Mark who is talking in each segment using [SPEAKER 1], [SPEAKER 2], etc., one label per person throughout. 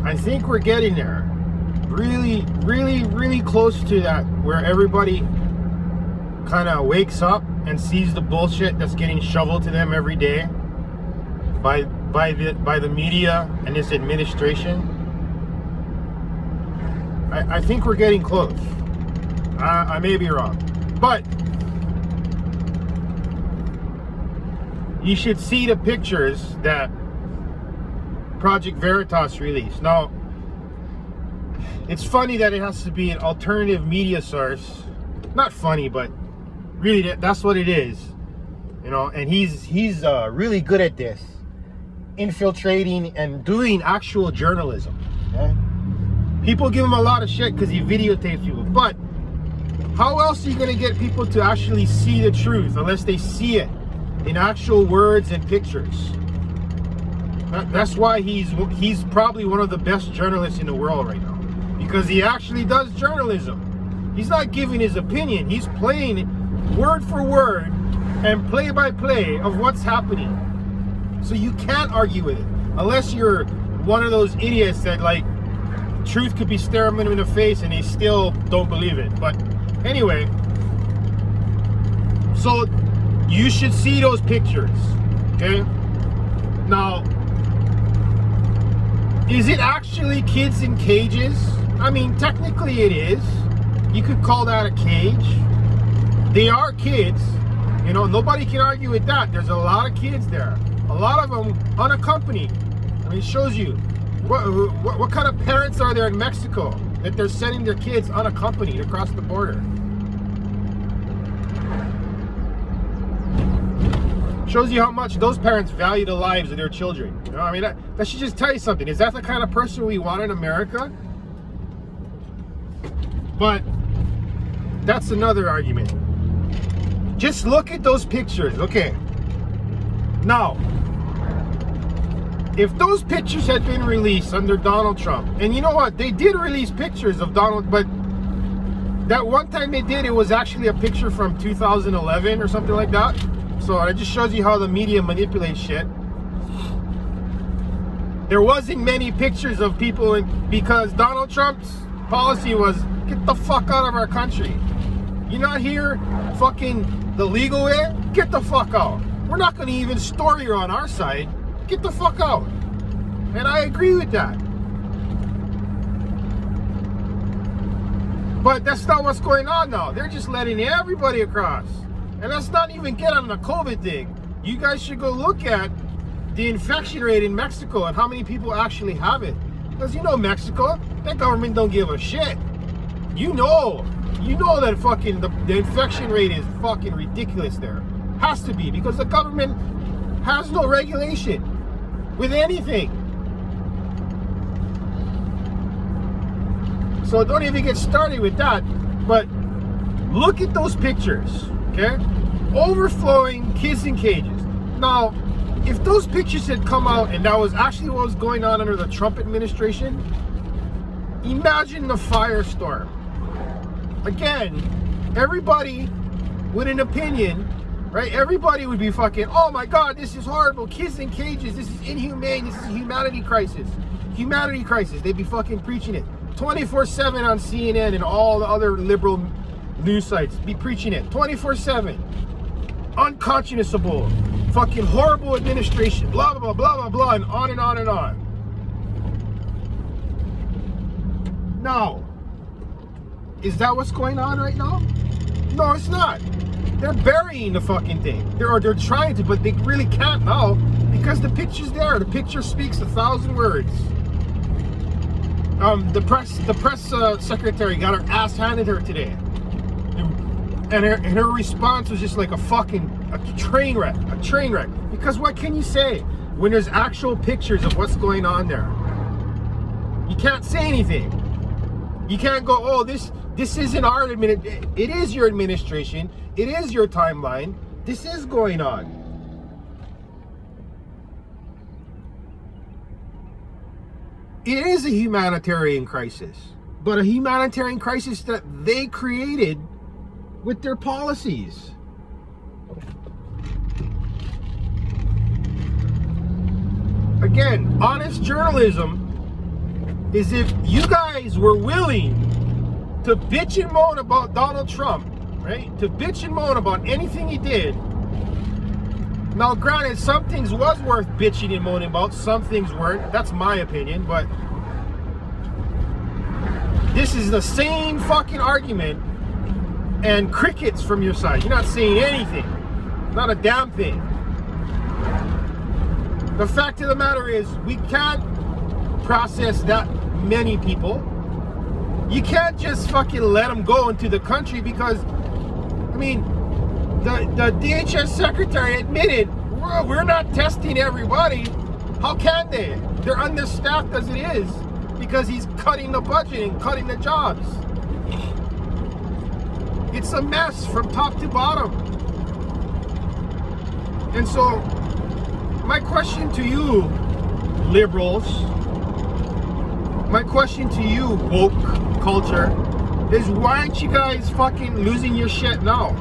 [SPEAKER 1] I think we're getting there. Really, really, really close to that, where everybody kind of wakes up and sees the bullshit that's getting shoveled to them every day by the media and this administration. I think we're getting close. I may be wrong, but you should see the pictures that Project Veritas released. Now, it's funny that it has to be an alternative media source. Not funny, but really that's what it is. You know, and he's really good at this. Infiltrating and doing actual journalism. Okay? People give him a lot of shit because he videotapes people. But how else are you going to get people to actually see the truth unless they see it in actual words and pictures? That's why he's probably one of the best journalists in the world right now. Because he actually does journalism. He's not giving his opinion. He's playing word for word and play by play of what's happening. So you can't argue with it. Unless you're one of those idiots that, like, truth could be staring them in the face and they still don't believe it. But anyway, so you should see those pictures, okay? Now, is it actually kids in cages? I mean, technically it is. You could call that a cage. They are kids. You know, nobody can argue with that. There's a lot of kids there. A lot of them unaccompanied. I mean, it shows you what kind of parents are there in Mexico that they're sending their kids unaccompanied across the border. Shows you how much those parents value the lives of their children. You know, I mean, that should just tell you something. Is that the kind of person we want in America? But that's another argument. Just look at those pictures. Okay. Now, if those pictures had been released under Donald Trump, and you know what? They did release pictures of Donald, but that one time they did, it was actually a picture from 2011 or something like that. So it just shows you how the media manipulates shit. There wasn't many pictures of people because Donald Trump's policy was, get the fuck out of our country. You're not here fucking the legal way? Get the fuck out. We're not going to even store you on our side. Get the fuck out. And I agree with that. But that's not what's going on now. They're just letting everybody across. And let's not even get on the COVID thing. You guys should go look at the infection rate in Mexico and how many people actually have it. Because you know Mexico, that government don't give a shit. You know that fucking the infection rate is fucking ridiculous there. Has to be, because the government has no regulation with anything. So don't even get started with that. But look at those pictures, okay? Overflowing kids in cages. Now, if those pictures had come out and that was actually what was going on under the Trump administration, imagine the firestorm. Again, everybody with an opinion, right? Everybody would be fucking, oh my God, this is horrible. Kids in cages, this is inhumane. This is a humanity crisis. Humanity crisis. They'd be fucking preaching it 24/7 on CNN and all the other liberal news sites. Be preaching it 24/7. Unconscionable. Fucking horrible administration. Blah, blah, blah, blah, blah, blah, and on and on and on. Now, is that what's going on right now? No, it's not. They're burying the fucking thing. They're trying to, but they really can't now because the picture's there. The picture speaks 1,000 words. The press secretary got her ass handed her today, and her response was just like a train wreck. Because what can you say when there's actual pictures of what's going on there? You can't say anything. You can't go, oh, this isn't our administration. It is your administration. It is your timeline. This is going on. It is a humanitarian crisis, but a humanitarian crisis that they created with their policies. Again, honest journalism is if you guys were willing to bitch and moan about Donald Trump, right? To bitch and moan about anything he did. Now, granted, some things was worth bitching and moaning about, some things weren't. That's my opinion, but this is the same fucking argument and crickets from your side. You're not saying anything. Not a damn thing. The fact of the matter is, we can't process that many people. You can't just fucking let them go into the country because, I mean, the DHS secretary admitted, we're not testing everybody. How can they? They're understaffed as it is because he's cutting the budget and cutting the jobs. It's a mess from top to bottom. And so, my question to you, liberals, my question to you, woke culture, is why aren't you guys fucking losing your shit now?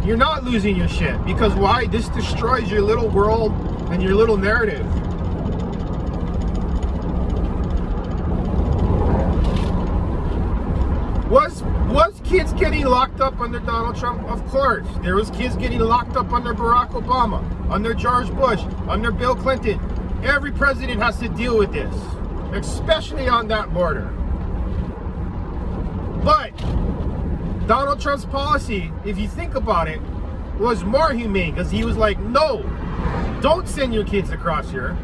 [SPEAKER 1] You're not losing your shit. Because why? This destroys your little world and your little narrative. Was kids getting locked up under Donald Trump? Of course. There was kids getting locked up under Barack Obama, under George Bush, under Bill Clinton. Every president has to deal with this, especially on that border. But Donald Trump's policy, if you think about it, was more humane because he was like, no, don't send your kids across here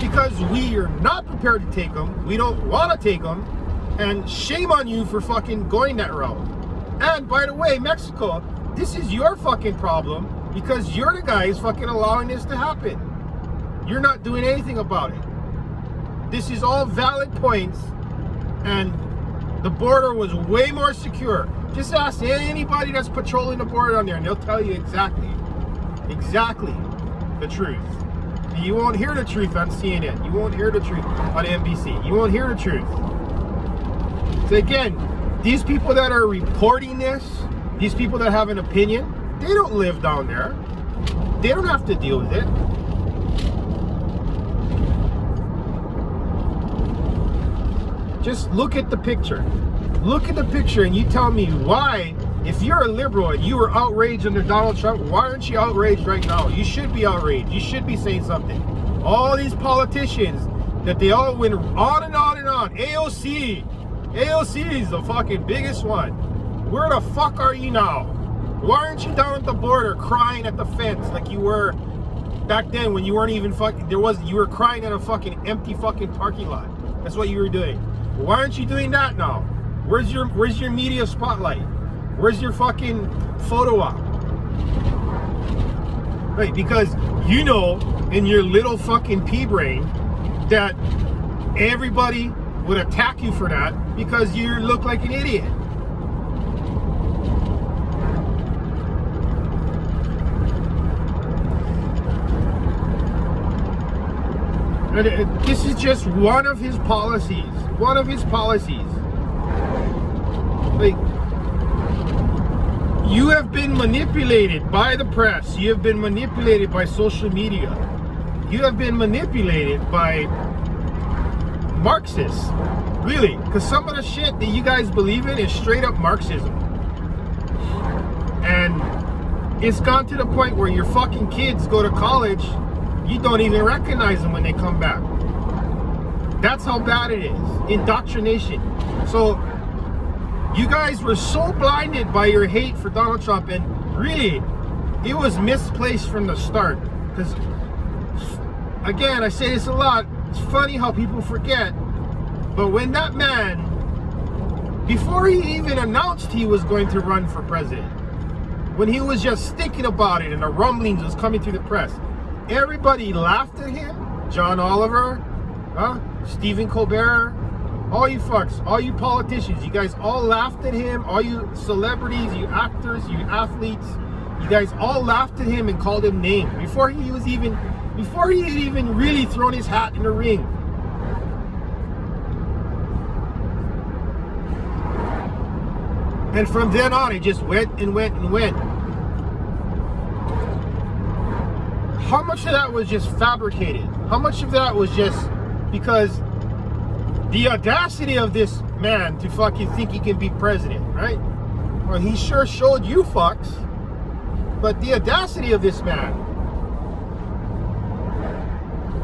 [SPEAKER 1] because we are not prepared to take them. We don't want to take them. And shame on you for fucking going that route. And by the way, Mexico, this is your fucking problem because you're the guys fucking allowing this to happen. You're not doing anything about it. This is all valid points, and the border was way more secure. Just ask anybody that's patrolling the border on there and they'll tell you exactly the truth. And you won't hear the truth on CNN. You won't hear the truth on NBC. You won't hear the truth. So again, these people that are reporting this, these people that have an opinion, they don't live down there. They don't have to deal with it. Just look at the picture. Look at the picture and you tell me why, if you're a liberal and you were outraged under Donald Trump, why aren't you outraged right now? You should be outraged. You should be saying something. All these politicians that they all went on and on and on. AOC is the fucking biggest one. Where the fuck are you now? Why aren't you down at the border crying at the fence like you were back then when you weren't even fucking, you were crying at a fucking empty fucking parking lot. That's what you were doing. Why aren't you doing that now? Where's your media spotlight? Where's your fucking photo op? Right, because you know in your little fucking pea brain that everybody would attack you for that because you look like an idiot. And this is just one of his policies. One of his policies. Like, you have been manipulated by the press. You have been manipulated by social media. You have been manipulated by Marxists, really, because some of the shit that you guys believe in is straight up Marxism. And it's gone to the point where your fucking kids go to college, you don't even recognize them when they come back. That's how bad it is. Indoctrination. So you guys were so blinded by your hate for Donald Trump, and really it was misplaced from the start. Because again, I say this a lot, it's funny how people forget, but when that man, before he even announced he was going to run for president, when he was just thinking about it and the rumblings was coming through the press, everybody laughed at him. John Oliver, Stephen Colbert, all you fucks, all you politicians, you guys all laughed at him. All you celebrities, you actors, you athletes, you guys all laughed at him and called him names before he had even really thrown his hat in the ring. And from then on, it just went and went and went. How much of that was just fabricated? How much of that was just because The audacity of this man to fucking think he can be president, right? Well, he sure showed you fucks. But the audacity of this man.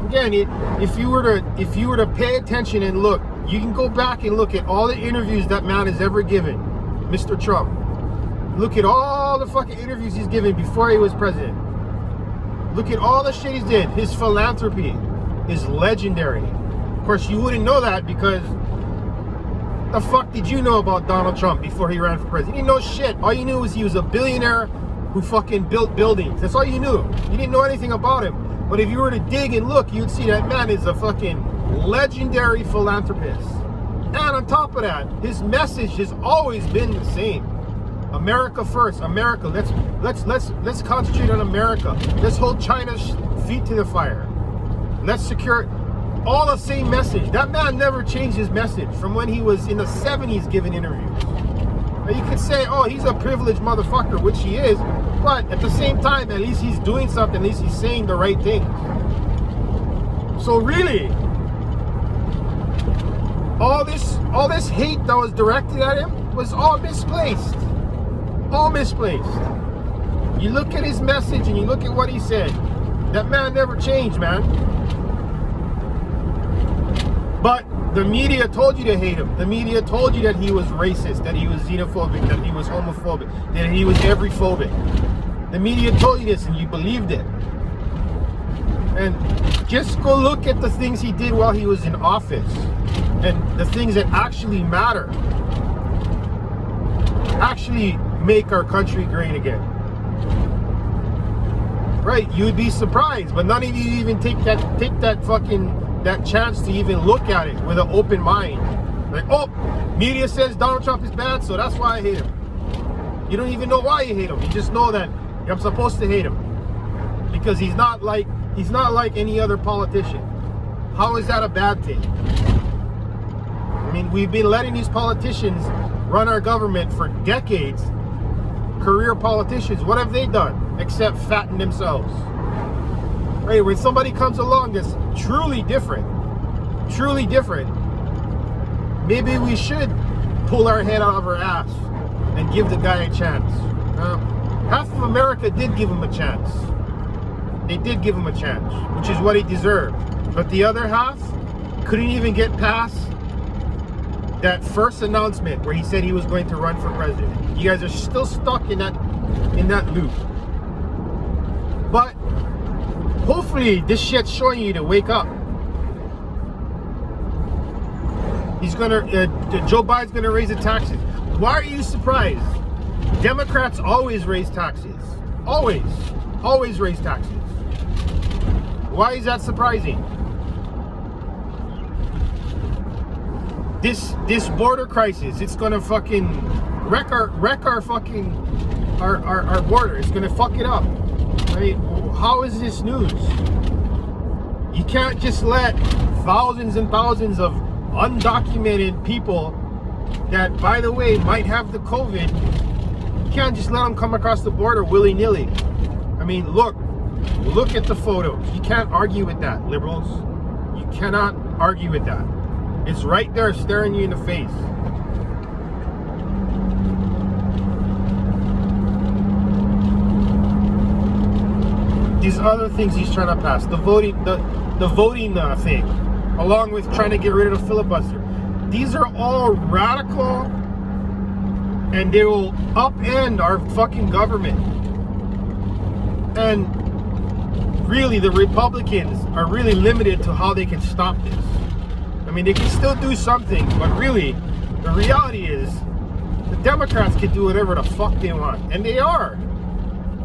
[SPEAKER 1] Again, if you were to pay attention and look, you can go back and look at all the interviews that man has ever given, Mr. Trump. Look at all the fucking interviews he's given before he was president. Look at all the shit he's did. His philanthropy is legendary. Of course, you wouldn't know that because the fuck did you know about Donald Trump before he ran for president? You didn't know shit. All you knew was he was a billionaire who fucking built buildings. That's all you knew. You didn't know anything about him. But if you were to dig and look, you'd see that man is a fucking legendary philanthropist. And on top of that, his message has always been the same. America first. America. Let's concentrate on America. Let's hold China's feet to the fire. Let's secure all the same message. That man never changed his message from when he was in the 70s giving interviews. Now you could say, oh, he's a privileged motherfucker, which he is, but at the same time, at least he's doing something, at least he's saying the right thing. So really, all this hate that was directed at him was all misplaced. All misplaced. You look at his message and you look at what he said. That man never changed, man. But the media told you to hate him. The media told you that he was racist, that he was xenophobic, that he was homophobic, that he was everyphobic. The media told you this and you believed it. And just go look at the things he did while he was in office and the things that actually matter. Actually make our country great again. Right? You'd be surprised, but none of you even take that chance to even look at it with an open mind. Like, oh, media says Donald Trump is bad, so that's why I hate him. You don't even know why you hate him. You just know that I'm supposed to hate him because he's not like any other politician. How is that a bad thing? I mean, we've been letting these politicians run our government for decades. Career politicians, what have they done except fatten themselves? Right, when somebody comes along that's truly different, maybe we should pull our head out of our ass and give the guy a chance. Half of America did give him a chance. They did give him a chance, which is what he deserved. But the other half couldn't even get past that first announcement where he said he was going to run for president. You guys are still stuck in that loop. But hopefully this shit's showing you to wake up. Joe Biden's gonna raise the taxes. Why are you surprised? Democrats always raise taxes. Always raise taxes. Why is that surprising? This border crisis, it's gonna fucking wreck our fucking our border. It's gonna fuck it up. Right? How is this news? You can't just let thousands and thousands of undocumented people that, by the way, might have the COVID, you can't just let them come across the border willy-nilly. I mean, look at the photos. You can't argue with that, liberals. You cannot argue with that. It's right there staring you in the face. These other things he's trying to pass, the voting thing, along with trying to get rid of the filibuster. These are all radical, and they will upend our fucking government. And really, the Republicans are really limited to how they can stop this. I mean, they can still do something, but really, the reality is, the Democrats can do whatever the fuck they want, and they are.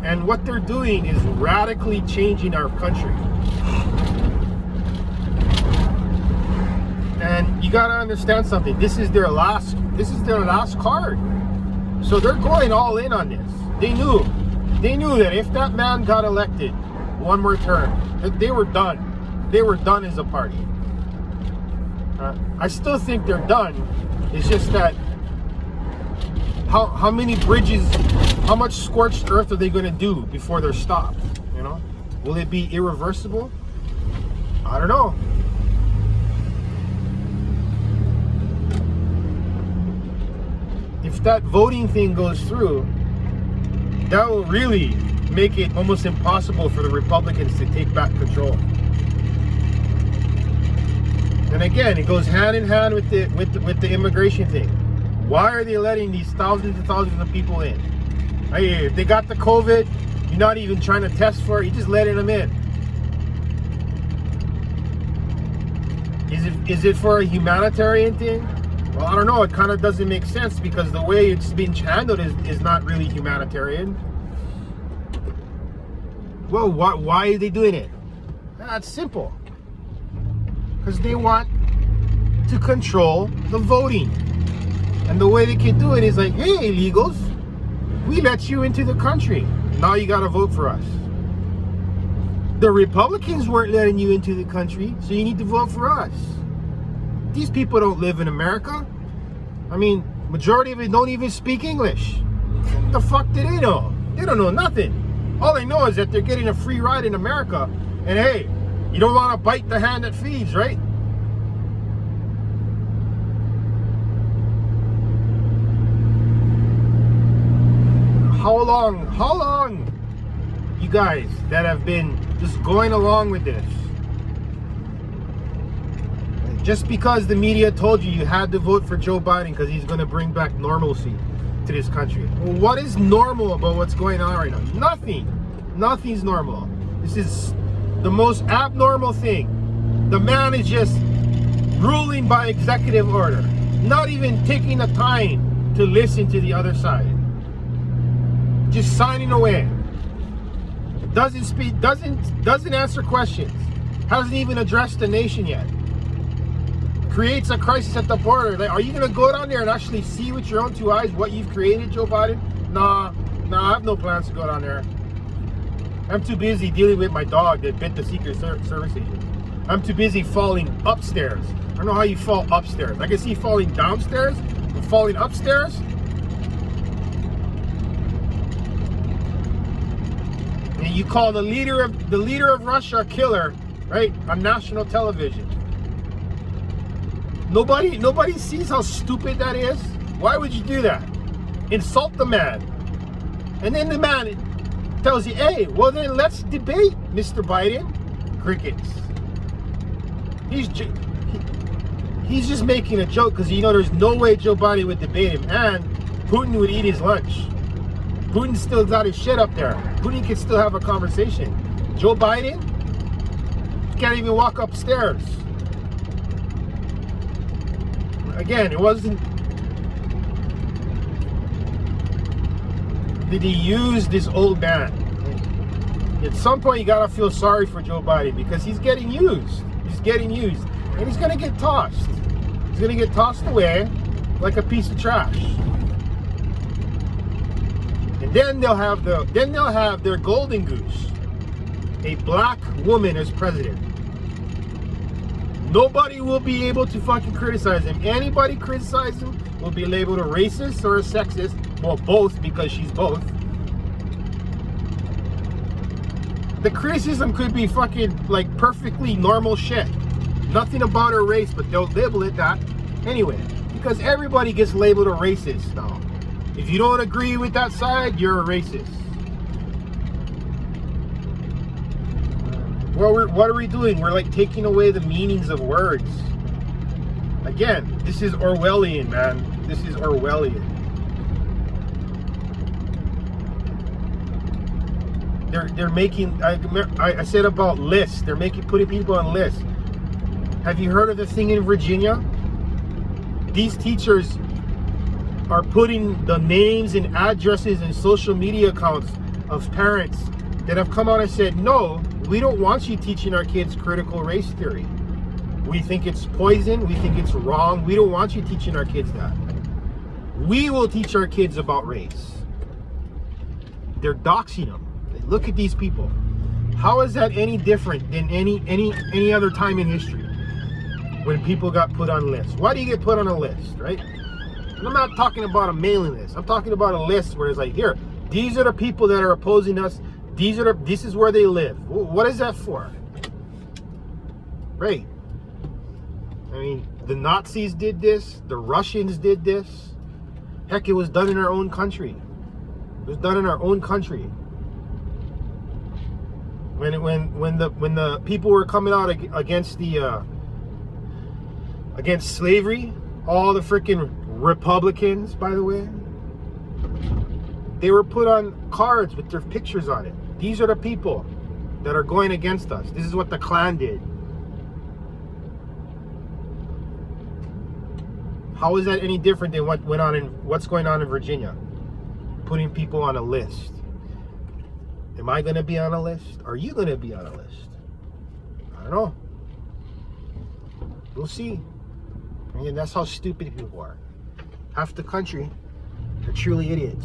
[SPEAKER 1] And what they're doing is radically changing our country. And you gotta understand something. This is their last card. So they're going all in on this. They knew that if that man got elected one more term, that they were done. They were done as a party. I still think they're done. It's just that how many bridges, how much scorched earth are they going to do before they're stopped? You know, will it be irreversible? I don't know. if that voting thing goes through, that will really make it almost impossible for the Republicans to take back control. And again, it goes hand in hand with the immigration thing. Why are they letting these thousands and thousands of people in? Hey, if they got the COVID, you're not even trying to test for it, you're just letting them in. Is it for a humanitarian thing? Well, I don't know. It kind of doesn't make sense because the way it's being handled is not really humanitarian. Well, why are they doing it? That's simple. Because they want to control the voting. And the way they can do it is like, hey, illegals, we let you into the country. Now you got to vote for us. The Republicans weren't letting you into the country, so you need to vote for us. These people don't live in America. I mean, majority of it don't even speak English. What the fuck do they know? They don't know nothing. All they know is that they're getting a free ride in America. And hey, you don't want to bite the hand that feeds, right? How long, you guys that have been just going along with this? Just because the media told you had to vote for Joe Biden because he's going to bring back normalcy to this country. Well, what is normal about what's going on right now? Nothing. Nothing's normal. This is the most abnormal thing. The man is just ruling by executive order, not even taking the time to listen to the other side. Just signing away. Doesn't speak, doesn't answer questions. Hasn't even addressed the nation yet. Creates a crisis at the border. Like, are you gonna go down there and actually see with your own two eyes what you've created, Joe Biden? Nah, I have no plans to go down there. I'm too busy dealing with my dog that bit the Secret Service agent. I'm too busy falling upstairs. I don't know how you fall upstairs. I can see falling downstairs, but falling upstairs? And you call the leader of Russia a killer, right? On national television. Nobody sees how stupid that is. Why would you do that? Insult the man. And then the man tells you, hey, well then let's debate, Mr. Biden. Crickets. He's just making a joke because you know there's no way Joe Biden would debate him, and Putin would eat his lunch. Putin still got his shit up there. Putin can still have a conversation. Joe Biden can't even walk upstairs. Again, it wasn't. Did he use this old man? At some point, you gotta feel sorry for Joe Biden because he's getting used. He's getting used, and he's gonna get tossed. He's gonna get tossed away like a piece of trash. And then they'll have their golden goose, a black woman as president. Nobody will be able to fucking criticize him. Anybody criticize him will be labeled a racist or a sexist. Well, both, because she's both. The criticism could be fucking like perfectly normal shit. Nothing about her race, but they'll label it that anyway. Because everybody gets labeled a racist now. If you don't agree with that side, you're a racist. What are we doing? We're like taking away the meanings of words. Again, this is Orwellian, man. This is Orwellian. They're making. I said about lists. They're putting people on lists. Have you heard of the thing in Virginia? These teachers are putting the names and addresses and social media accounts of parents that have come out and said, no, we don't want you teaching our kids critical race theory. We think it's poison. We think it's wrong. We don't want you teaching our kids that. We will teach our kids about race. They're doxing them. Look at these people. How is that any different than any other time in history when people got put on lists? Why do you get put on a list, right? And I'm not talking about a mailing list. I'm talking about a list where it's like, here, these are the people that are opposing us. This is where they live. What is that for? Right. I mean, the Nazis did this. The Russians did this. Heck, it was done in our own country. It was done in our own country. When the people were coming out against the against slavery, all the freaking Republicans, by the way, they were put on cards with their pictures on it. These are the people that are going against us. This is what the Klan did. How is that any different than what's going on in Virginia? Putting people on a list. Am I going to be on a list? Are you going to be on a list? I don't know. We'll see. I mean, that's how stupid people are. Half the country are truly idiots.